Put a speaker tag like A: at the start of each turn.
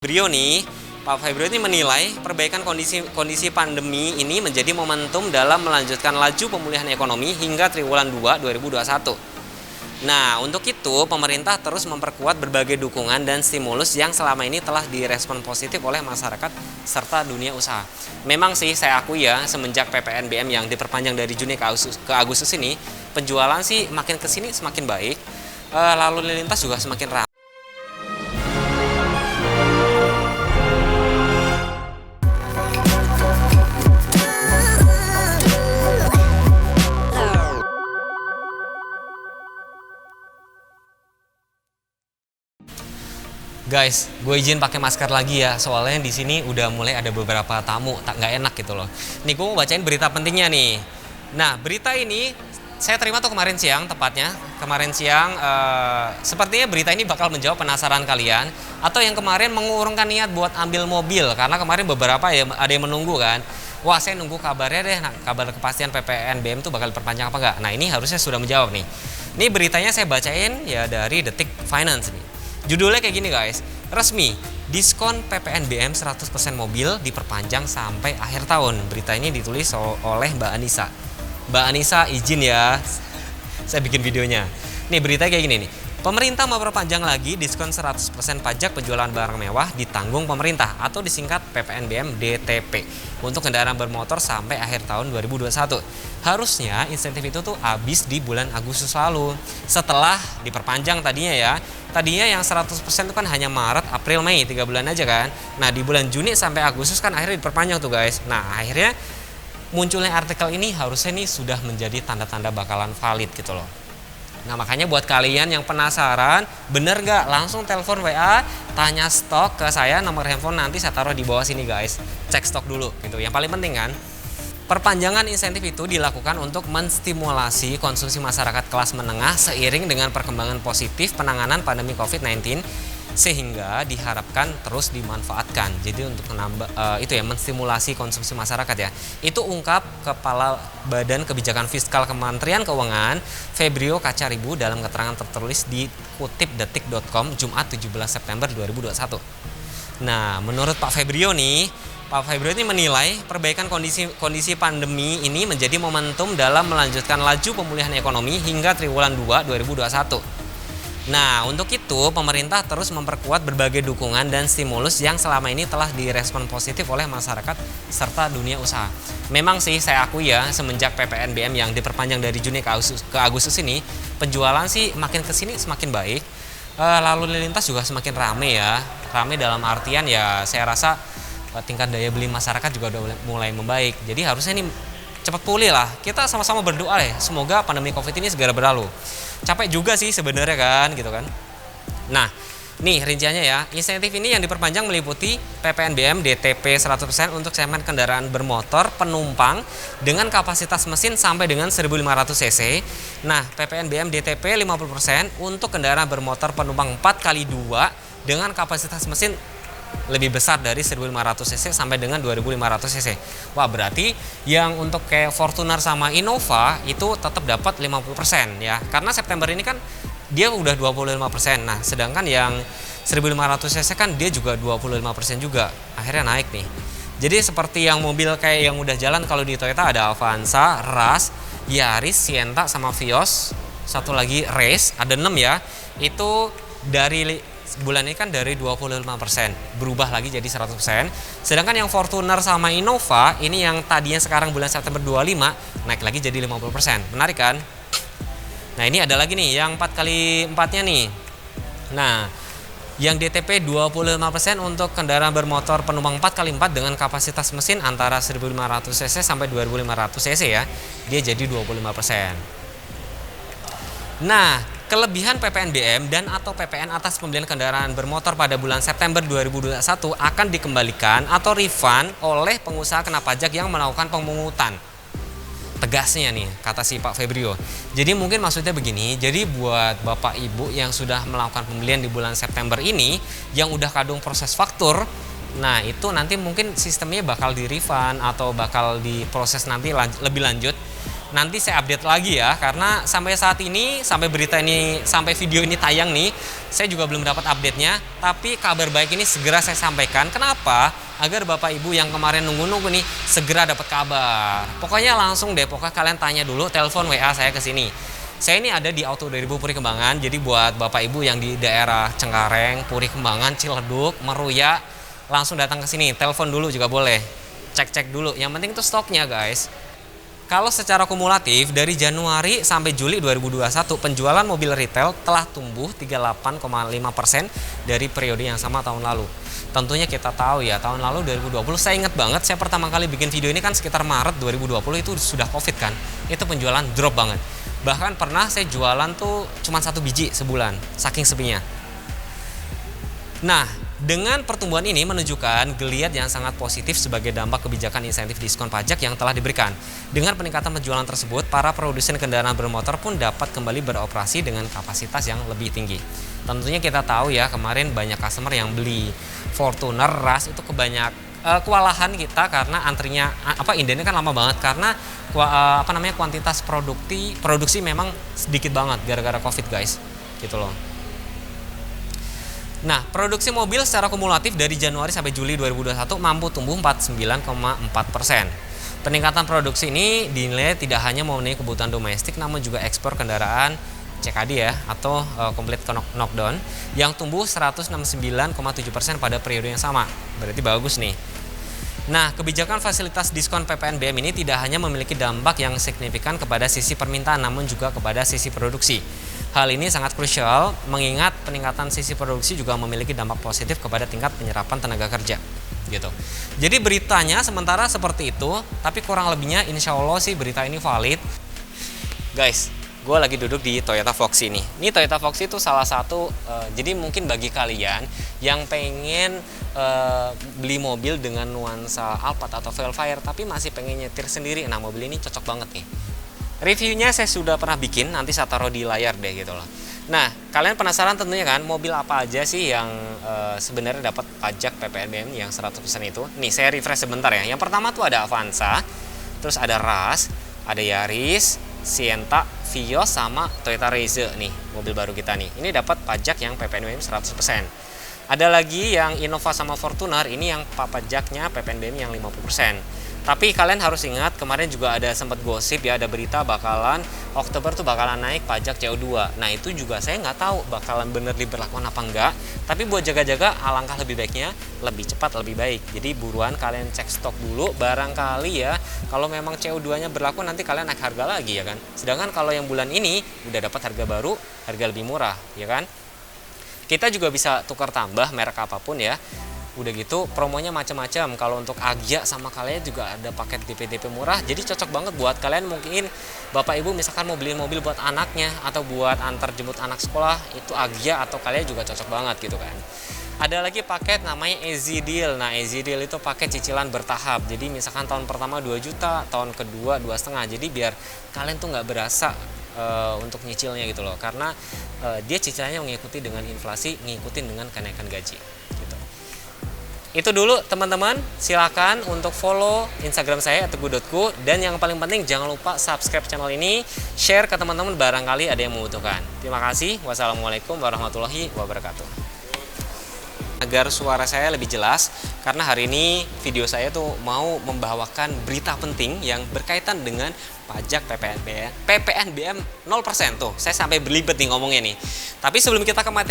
A: Febrio nih, Pak Febrio ini menilai perbaikan kondisi pandemi ini menjadi momentum dalam melanjutkan laju pemulihan ekonomi hingga triwulan 2 2021. Nah, untuk itu pemerintah terus memperkuat berbagai dukungan dan stimulus yang selama ini telah direspon positif oleh masyarakat serta dunia usaha. Memang sih saya akui ya, semenjak PPNBM yang diperpanjang dari Juni ke Agustus ini, penjualan sih makin kesini semakin baik, lalu lintas juga semakin ramai. Guys, gue izin pakai masker lagi ya, soalnya di sini udah mulai ada beberapa tamu, tak nggak enak gitu loh. Nih, gue mau bacain berita pentingnya nih. Nah, berita ini saya terima tuh kemarin siang, tepatnya kemarin siang. Sepertinya berita ini bakal menjawab penasaran kalian, atau yang kemarin mengurungkan niat buat ambil mobil, karena kemarin beberapa ya ada yang menunggu kan. Wah, saya nunggu kabarnya deh, nah, kabar kepastian PPNBM tuh bakal diperpanjang apa enggak. Nah, ini harusnya sudah menjawab nih. Ini beritanya saya bacain ya dari Detik Finance nih. Judulnya kayak gini guys, resmi, diskon PPNBM 100% mobil diperpanjang sampai akhir tahun. Berita ini ditulis oleh Mbak Anissa. Mbak Anissa izin ya, saya bikin videonya. Nih berita kayak gini nih. Pemerintah memperpanjang lagi diskon 100% pajak penjualan barang mewah ditanggung pemerintah atau disingkat PPNBM DTP untuk kendaraan bermotor sampai akhir tahun 2021. Harusnya insentif itu tuh habis di bulan Agustus lalu. Setelah diperpanjang tadinya ya. Tadinya yang 100% itu kan hanya Maret, April, Mei, 3 bulan aja kan. Nah, di bulan Juni sampai Agustus kan akhirnya diperpanjang tuh guys. Nah, akhirnya munculnya artikel ini harusnya nih sudah menjadi tanda-tanda bakalan valid gitu loh. Nah, makanya buat kalian yang penasaran, bener nggak? Langsung telepon WA, tanya stok ke saya, nomor handphone nanti saya taruh di bawah sini guys. Cek stok dulu gitu. Yang paling penting kan, perpanjangan insentif itu dilakukan untuk menstimulasi konsumsi masyarakat kelas menengah seiring dengan perkembangan positif penanganan pandemi COVID-19, sehingga diharapkan terus dimanfaatkan. Jadi untuk itu ya, menstimulasi konsumsi masyarakat ya. Itu ungkap Kepala Badan Kebijakan Fiskal Kementerian Keuangan Febrio Kacaribu dalam keterangan tertulis di kutip detik.com Jumat 17 September 2021. Nah, menurut Pak Febrio nih, Pak Febrio ini menilai perbaikan kondisi pandemi ini menjadi momentum dalam melanjutkan laju pemulihan ekonomi hingga triwulan 2 2021. Nah, untuk itu pemerintah terus memperkuat berbagai dukungan dan stimulus yang selama ini telah direspon positif oleh masyarakat serta dunia usaha. Memang sih saya akui ya, semenjak PPNBM yang diperpanjang dari Juni ke Agustus ini, penjualan sih makin kesini semakin baik, lalu lintas juga semakin ramai ya. Ramai dalam artian ya, saya rasa tingkat daya beli masyarakat juga udah mulai membaik. Jadi harusnya ini cepat pulih lah. Kita sama-sama berdoa ya, semoga pandemi Covid ini segera berlalu. Capek juga sih sebenarnya kan, gitu kan. Nah, nih rinciannya ya. Insentif ini yang diperpanjang meliputi PPNBM DTP 100% untuk segmen kendaraan bermotor penumpang dengan kapasitas mesin sampai dengan 1.500 cc. Nah, PPNBM DTP 50% untuk kendaraan bermotor penumpang 4x2 dengan kapasitas mesin lebih besar dari 1.500 cc sampai dengan 2.500 cc. Wah, berarti yang untuk kayak Fortuner sama Innova itu tetap dapat 50% ya. Karena September ini kan dia udah 25%. Nah, sedangkan yang 1.500 cc kan dia juga 25% juga. Akhirnya naik nih. Jadi seperti yang mobil kayak yang udah jalan, kalau di Toyota ada Avanza, Rush, Yaris, Sienta sama Vios. Satu lagi Race, ada 6 ya. Itu dari bulan ini kan dari 25% berubah lagi jadi 100%. Sedangkan yang Fortuner sama Innova ini yang tadinya sekarang bulan September 25 naik lagi jadi 50%. Menarik kan? Nah, ini ada lagi nih yang 4x4-nya nih. Nah, yang DTP 25% untuk kendaraan bermotor penumpang 4x4 dengan kapasitas mesin antara 1.500 cc sampai 2.500 cc ya. Dia jadi 25%. Nah, kelebihan PPNBM dan atau PPN atas pembelian kendaraan bermotor pada bulan September 2021 akan dikembalikan atau refund oleh pengusaha kena pajak yang melakukan pemungutan. Tegasnya nih, kata si Pak Febrio. Jadi mungkin maksudnya begini, jadi buat Bapak Ibu yang sudah melakukan pembelian di bulan September ini, yang udah kadung proses faktur, nah itu nanti mungkin sistemnya bakal di refund atau bakal diproses nanti lebih lanjut Nanti saya update lagi ya, karena sampai saat ini, sampai berita ini, sampai video ini tayang nih, saya juga belum dapat update-nya. Tapi kabar baik ini segera saya sampaikan. Kenapa? Agar Bapak Ibu yang kemarin nunggu-nunggu nih segera dapat kabar. Pokoknya langsung deh, pokoknya kalian tanya dulu, telepon WA saya ke sini. Saya ini ada di Auto 2000 Puri Kembangan, jadi buat Bapak Ibu yang di daerah Cengkareng, Puri Kembangan, Ciledug, Meruya, langsung datang ke sini. Telepon dulu juga boleh. Cek-cek dulu. Yang penting itu stoknya, guys. Kalau secara kumulatif dari Januari sampai Juli 2021 penjualan mobil retail telah tumbuh 38,5% dari periode yang sama tahun lalu. Tentunya kita tahu ya, tahun lalu 2020 saya ingat banget, saya pertama kali bikin video ini kan sekitar Maret 2020, itu sudah Covid kan. Itu penjualan drop banget. Bahkan pernah saya jualan tuh cuma 1 biji sebulan, saking sepinya. Nah, dengan pertumbuhan ini menunjukkan geliat yang sangat positif sebagai dampak kebijakan insentif diskon pajak yang telah diberikan. Dengan peningkatan penjualan tersebut, para produsen kendaraan bermotor pun dapat kembali beroperasi dengan kapasitas yang lebih tinggi. Tentunya kita tahu ya, kemarin banyak customer yang beli Fortuner, Rush itu kewalahan kita karena antrinya indennya kan lama banget karena kuantitas produksi memang sedikit banget gara-gara Covid, guys. Gitu loh. Nah, produksi mobil secara kumulatif dari Januari sampai Juli 2021 mampu tumbuh 49,4%. Peningkatan produksi ini dinilai tidak hanya memenuhi kebutuhan domestik, namun juga ekspor kendaraan CKD ya, atau complete knockdown, yang tumbuh 169,7% pada periode yang sama. Berarti bagus nih. Nah, kebijakan fasilitas diskon PPNBM ini tidak hanya memiliki dampak yang signifikan kepada sisi permintaan, namun juga kepada sisi produksi. Hal ini sangat krusial mengingat peningkatan sisi produksi juga memiliki dampak positif kepada tingkat penyerapan tenaga kerja. Gitu. Jadi beritanya sementara seperti itu, tapi kurang lebihnya insya Allah sih berita ini valid. Guys, gue lagi duduk di Toyota Foxy nih. Ini Toyota Foxy itu salah satu, jadi mungkin bagi kalian yang pengen beli mobil dengan nuansa Alphard atau Velfire tapi masih pengen nyetir sendiri, nah mobil ini cocok banget nih. Reviewnya saya sudah pernah bikin, nanti saya taruh di layar deh gitu loh. Nah, kalian penasaran tentunya kan mobil apa aja sih yang sebenarnya dapat pajak PPNBM yang 100% itu? Nih, saya refresh sebentar ya. Yang pertama tuh ada Avanza, terus ada Rush, ada Yaris, Sienta, Vios, sama Toyota Raiser nih, mobil baru kita nih. Ini dapat pajak yang PPNBM 100%. Ada lagi yang Innova sama Fortuner, ini yang pajaknya PPNBM yang 50%. Tapi kalian harus ingat, kemarin juga ada sempat gosip ya, ada berita bakalan Oktober tuh bakalan naik pajak CO2. Nah, itu juga saya nggak tahu bakalan bener diberlakukan apa enggak. Tapi buat jaga-jaga, alangkah lebih baiknya lebih cepat lebih baik. Jadi buruan kalian cek stok dulu, barangkali ya kalau memang CO2-nya berlaku nanti kalian naik harga lagi ya kan. Sedangkan kalau yang bulan ini udah dapat harga baru, harga lebih murah ya kan. Kita juga bisa tukar tambah merek apapun ya. Udah gitu promonya macam-macam. Kalau untuk Agya sama kalian juga ada paket DP murah. Jadi cocok banget buat kalian, mungkin Bapak Ibu misalkan mau beliin mobil buat anaknya atau buat antar jemput anak sekolah, itu Agya atau kalian juga cocok banget gitu kan. Ada lagi paket namanya Easy Deal. Nah, Easy Deal itu paket cicilan bertahap. Jadi misalkan tahun pertama 2 juta, tahun kedua 2,5. Jadi biar kalian tuh nggak berasa untuk nyicilnya gitu loh. Karena dia cicilannya mengikuti dengan inflasi, ngikutin dengan kenaikan gaji. Itu dulu teman-teman, silakan untuk follow Instagram saya @teguh.ku, dan yang paling penting jangan lupa subscribe channel ini, share ke teman-teman barangkali ada yang membutuhkan. Terima kasih. Wassalamualaikum warahmatullahi wabarakatuh. Agar suara saya lebih jelas, karena hari ini video saya tuh mau membawakan berita penting yang berkaitan dengan pajak PPNBM 0% tuh. Saya sampai berlibet nih ngomongnya nih. Tapi sebelum kita ke materi